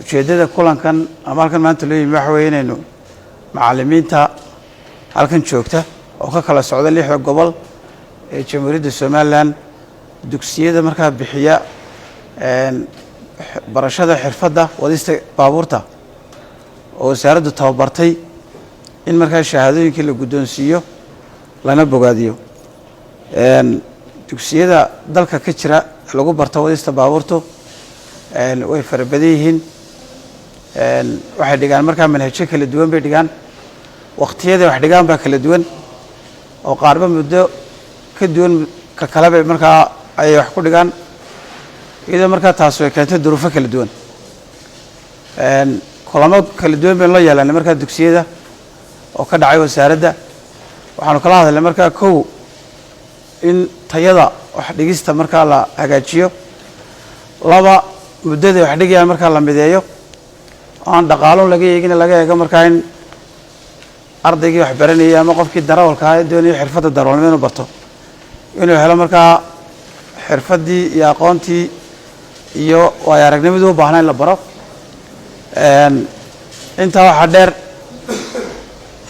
ujeedada kulankan ama halkan maanta loo yimi waxa weeye inaynu macallimiinta halkan joogta oo ka kala socda 6 gobol ee Jamhuuriyadda Soomaaliland dugsiyada markaa bixiya barashada xirfadda wadista baabuurta oo wasaaraddu tababartay in markaa shahaadooyinkii la guddoonsiiyo lana bogaadiyo dugsiyada dalka ka jira lagu barto wadista baabuurtu way farabadan yihiin waxay dhigaan markaa manhajyo kala duwan bay dhigaan waqtiyada wax dhigaan baa kala duwan oo qaarba muddo ka duwan ka kala bay markaa ay wax ku dhigaan iyadoo markaa taas way keentay duruufo kala duwan kulamo kala duwan baan la yeelanay markaa dugsiyada oo ka dhacay wasaaradda waxaanu kala hadalnay markaa kow in tayada wax dhigista markaa la hagaajiyo laba muddada wax dhigayaan markaa la mideeyo aan dhaqaalo laga eegin laga eego markaa in ardaygii wax baranayay ama qofkii darawalka ah doonaya xirfadda darawalnimo inuu barto inuu helo markaa xirfaddii iyo aqoontii iyo way aragnimadii u baahnaa in la baro intaa waxaa dheer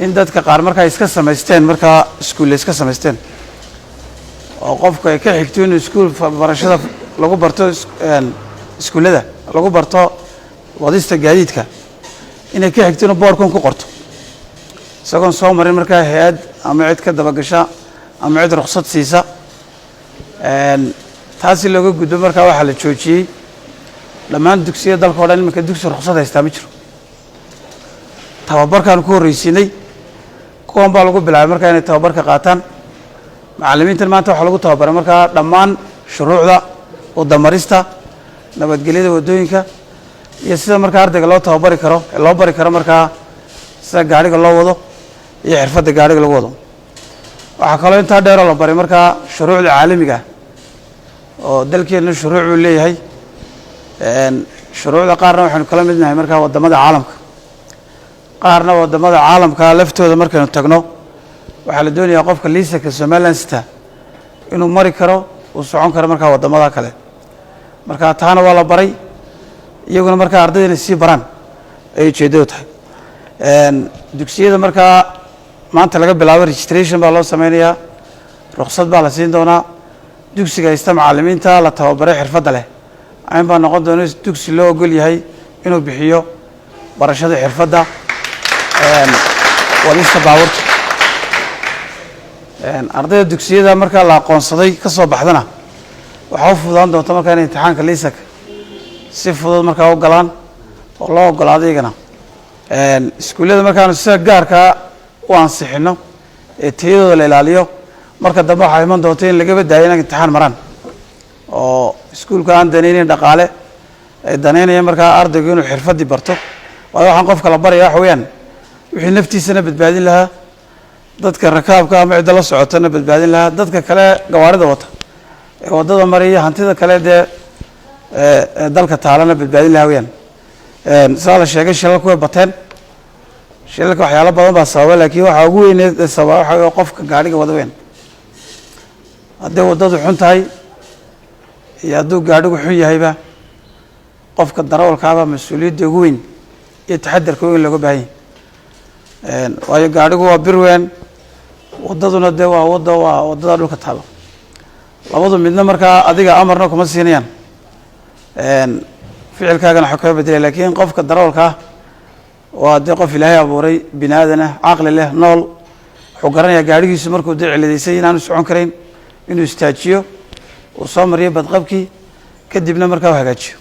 in dadka qaar markaa iska samaysteen markaa iskuulle iska samaysteen oo qofku ay ka xigto inuu iskuul barashada lagu barto iskuullada lagu barto wadista gaadiidka inay ka xigto inuu boorkan ku qorto isagoon soo marin markaa hay-ad ama cid ka dabagasha ama cid ruqsad siisa taasi looga gudbo markaa waxaa la joojiyey dhammaan dugsiyada dalka oo dhan iminka dugsi ruqsad haystaa ma jiro tababarkaan ku horreysiinay kuwan baa lagu bilaabay markaa inay tababarka qaataan macallimiintan maanta waxaa lagu tababaray markaa dhammaan shuruucda wadamarista nabadgelyada waddooyinka iyo sida markaa ardayga loo tababari karo loo bari karo markaa sida gaariga loo wado iyo xirfadda gaariga lagu wado waxaa kaloo intaa dheeroo la baray markaa shuruucda caalamiga oo dalkeenna shuruuc uu leeyahay shuruucda qaarna waxaynu kala midnahay markaa waddamada caalamka qaarna waddamada caalamka laftooda markaynu tagno waxaa la doonayaa qofka liisanka Somaliland sita inuu mari karo uu socon karo markaa waddamada kale markaa taana waa la baray iyaguna markaa ardayda sii baraan ay ujeedadu tahay dugsiyada markaa maanta laga bilaabo registration baa loo sameynayaa ruqsad baa la siin doonaa dugsiga haysta macallimiinta la tababaray xirfadda leh ayn baa noqon doona dugsi loo ogol yahay inuu bixiyo barashada xirfadda wadista baabuurta ardayda dugsiyada markaa la aqoonsaday ka soo baxdana waxaa u fududaan doonta markaa in imtixaanka liisanka si fudud markaa u galaan oo loo ogolaado iyagana iskuullada markaanu sida gaarkaa u ansixino ee tayadooda la ilaaliyo marka dambe waxaa iman doonta in lagaba daayo inay imtixaan maraan oo iskuulka aan danaynayn dhaqaale ay danaynayaan markaa ardaygu inuu xirfaddii barto waayo waxaan qofka la baraya waxa weeyaan wixii naftiisana badbaadin lahaa dadka rakaabka ama cidda la socotana badbaadin lahaa dadka kale gawaarida wata ee waddada maraya hantida kale dee dalka taalana badbaadin lahaa weeyaan sidaa la sheegay shilalku way bateen shilalka waxyaalo badan baa sababa laakiin waxaa ugu weyneed sababa waxa weeye qofka gaadhiga wada weyn hadday waddadu xun tahay iyo hadduu gaadhigu xun yahayba qofka darawalkaaba mas-uuliyadda ugu weyn iyo taxadarka weyn looga baahan yahay waayo gaadhigu waa bir weyn waddaduna dee waa waddada dhulka taalo labadu midna markaa adiga amarna kuma siinayaan ficilkaagana waxa kaga bedelay laakiin qofka darawalka ah waa dee qof ilaahay abuuray bini aadan ah caqli leh nool wuxuu garanayaa gaadhigiisu markuu dee ciladeysay inaanu socon karayn inuu istaajiyo uu soo mariyo badqabkii kadibna markaa u hagaajiyo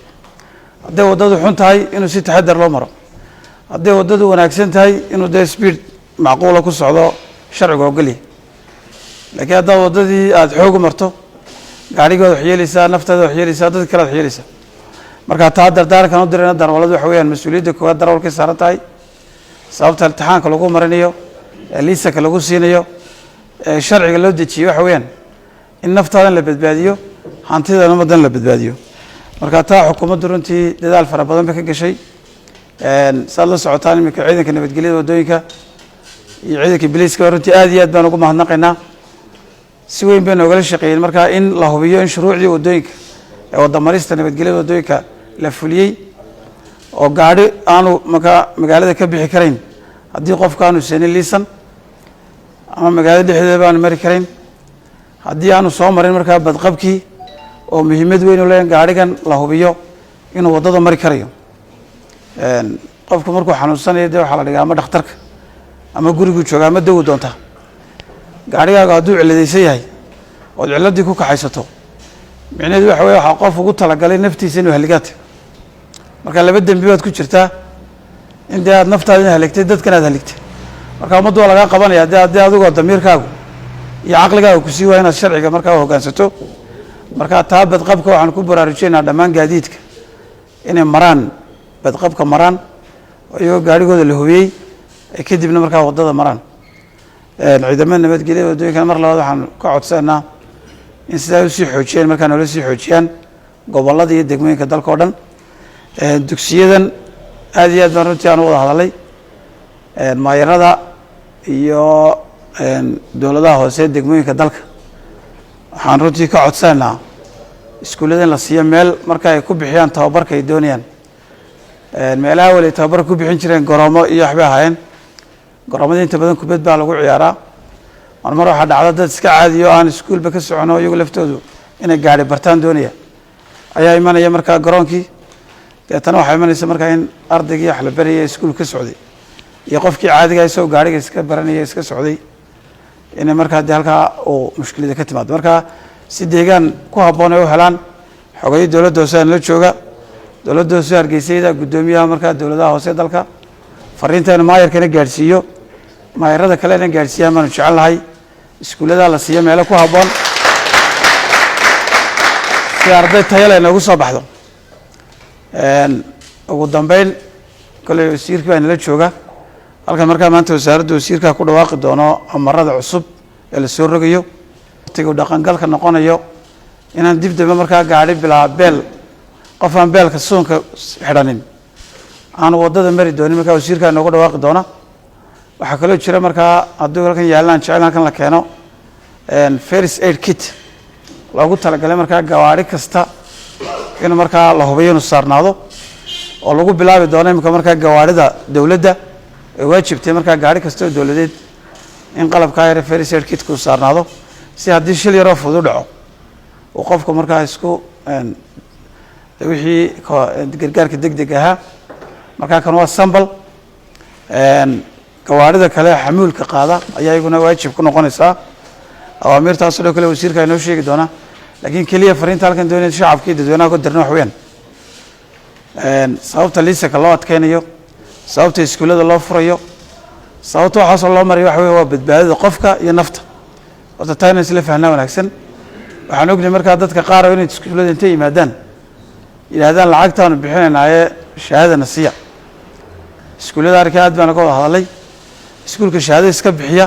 hadday waddadu xun tahay inuu si taxadar loo maro hadday waddadu wanaagsan tahay inuu dee speed macquula ku socdo sharcigu ogolyahay laakiin haddaad waddadii aada xoogu marto gaadhigood wax yeelaysaa naftaada wax yeelaysaa dadka kale wax yeelaysaa marka taa dardaarankan u dirayna darawaladu waxa weeyaan mas-uuliyadda koowaad darawalkay saaran tahay sababta imtixaanka lagu marinayo liisanka lagu siinayo sharciga loo dejiyey waxa weeyaan in naftaadan la badbaadiyo hantidana ummaddan la badbaadiyo marka taa xukuumaddu runtii dadaal fara badan bay ka gashay saad la socotaan iminka ciidanka nabadgelyada waddooyinka iyo ciidanka biliiska runtii aad iyo aad baan ugu mahadnaqaynaa si weyn bay noogala shaqeeyeen markaa in la hubiyo in shuruucdii waddooyinka ee wadamarista nabadgelyada waddooyinka la fuliyey oo gaari aanu magaalada ka bixi karayn haddii qofka aanu seenin liisan ama magaalada dhexdeeda aanu mari karayn haddii aanu soo marin markaa badqabkii oo muhiimad weyn u leeyahay gaarigan la hubiyo inuu wadada mari karayo qofku markuu xanuunsanayo dee waxaa la dhigaa ama dhakhtarka ama gurigu jooga ama dawo doonta gaarigaaga hadduu ciladaysan yahay ood ciladii ku kaxaysato micnaheedu waxa weeye waxaa qof ugu talagalay naftiisa inuu haligaata marka laba dembi baad ku jirtaa in dee aad naftaadina haligtay dadkan aad haligtay marka ummaddu waa lagaa qabanaya haddii adigoo damiirkaagu iyo caqligaaga kusii waaya inaad sharciga markaa u hoggaansato marka taa badqabka waxaan ku baraarujineynaa dhammaan gaadiidka inay maraan badqabka maraan oo iyagoo gaarigooda la hubiyey ay kadibna markaa waddada maraan ciidamada nabadgelya waddooyinkana mar labaad waxaan ka codsanaa in sidaa usii xoojiyaan markaa noola sii xoojiyaan gobollada iyo degmooyinka dalka oo dhan dugsiyadan aad iyo aad baan runtii aan u wada hadalay maayarada iyo dowladaha hoose degmooyinka dalka waxaan runtii ka codsanaynaa iskuullada in la siiyo meel marka ay ku bixiyaan tababarka ay doonayaan meelaha wali tababar ku bixin jireen garoomo iyo waxbay ahaayeen garoomada inta badan kubad baa lagu ciyaaraa mar waxaa dhacda dad iska caadiyo aan iskuulba ka socono iyagu laftoodu inay gaari bartaan doonaya ayaa imanaya markaa garoonkii deetana waxaa imanaysa markaa in ardaygii wax la baraya iskuul ka socday iyo qofkii caadiga isagoo gaariga iska baranaya iska socday inay markaa dee halkaa uu mushkilada ka timaado marka si deegaan ku habboon ay u helaan xogeyo dowladda hoose aan la jooga dowladda hoose hargeysayda guddoomiyaha markaa dowladaha hoose dalka fariinteena maayarkana gaadhsiiyo maayarada kalena gaadhsiiyaan baanu jecel lahay iskuullada la siiyo meelo ku habboon si arday tayo leh noogu soo baxdo ugu dambeyn kolley wasiirkii baa inala jooga halkan markaa maanta wasaaradda wasiirkaa ku dhawaaqi doono amarada cusub ee la soo rogayo waqtiga dhaqangalka noqonayo inaan dib dambe markaa gaadhi bilaa beel qof aan beelka suunka xidhanin aanu waddada mari doonin markaa wasiirkaa noogu dhawaaqi doona waxaa kaloo jira markaa hadduu halkan yaallaan jecel halkan la keeno first aid kit loogu talagalay markaa gawaari kasta inuu markaa la hubiyo inuu saarnaado oo lagu bilaabi doono imika markaa gawaarida dowladda ay waajibtay markaa gaari kasta oo dowladeed in qalabkaa yare first aid kitku saarnaado si haddii shil yaroo fudud dhaco uu qofku markaa isku wixii gargaarka degdeg ahaa markaa kan waa sambal gawaarida kale xamuulka qaada ayaa iyaguna waajib ku noqonaysaa awaamiirtaasoo dhan kale wasiirka inoo sheegi doona laakiin keliya fariinta halkan doonaya shacabkii dadweynaha ku dirna wax weeyaan sababta liisanka loo adkeynayo sababta iskuullada loo furayo sababta waxaasoo loo marayo waxa weeye waa badbaadada qofka iyo nafta horta taa inaan isla fahnaa wanaagsan waxaan ognahay markaa dadka qaar oo inay iskuullada intay yimaadaan yidhaahdaan lacagtaanu bixinaynaaye shahaadana siiya iskuullada arrinkaa aad baana ka wada hadalay iskuulka shahaado iska bixiya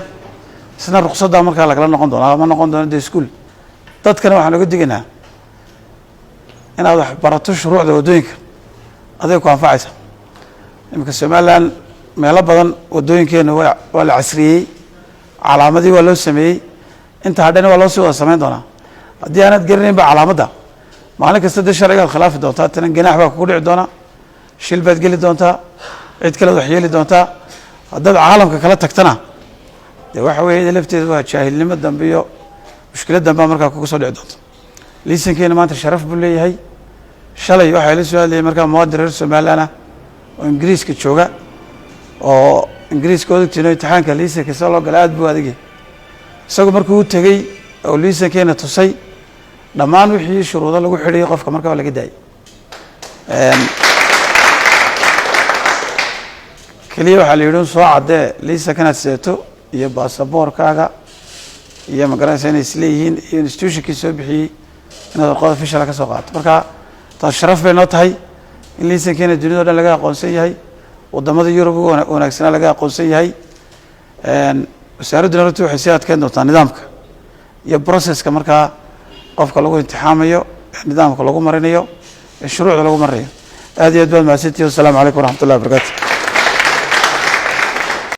isna ruqsaddaa markaa lagala noqon doonaa ma noqon doono dee iskuul dadkana waxaan oga digaynaa inaad wax barato shuruucda waddooyinka aday ku anfacaysa iminka somalilan meelo badan waddooyinkeena waa la casriyey calaamadii waa loo sameeyey inta hadhana waa loo sii wada samayn doonaa haddii aanad garanaynba calaamadda maalin kasta dee sharcigaad khilaafi doontaa tanan ganaax baa kugu dhici doona shil baad geli doontaa cid kalead wax yeeli doontaa haddaad caalamka kala tagtana dee waxa weeye lafteeda waa jaahilnimo dambe iyo mushkilad dambea markaa kuga soo dhici doonta liisankeena maanta sharaf buu leeyahay shalay waxaa la soo hadlayay markaa muwaadin reer somalilan ah oo ingiriiska jooga oo ingiriiska odagtiino imtixaanka liisanka sida loo gala aad buu adagay isagu markuu u tegey oo liisankeena tusay dhammaan wixii shuruudo lagu xidhayay qofka markaa waa laga daayay keliya waxaa la yidhi soo caddee liisankanaad seeto iyo baasaboorkaaga iyo magaranaysa inay isleeyihiin iyo institutionkii soo bixiyey inaad warqada officiala ka soo qaato marka taas sharaf bay noo tahay in liisankeena dunida o dhan laga aqoonsan yahay waddamada yurub uga wanaagsanaa laga aqoonsan yahay wasaaradduna runtii waxay sii adkeyn doontaa nidaamka iyo processka markaa qofka lagu imtixaamayo nidaamka lagu marinayo ee shuruucda lagu marinayo aad iyo aad baad mahadsantihi wassalaamu calaykum waraxmat ullahi wabarakatu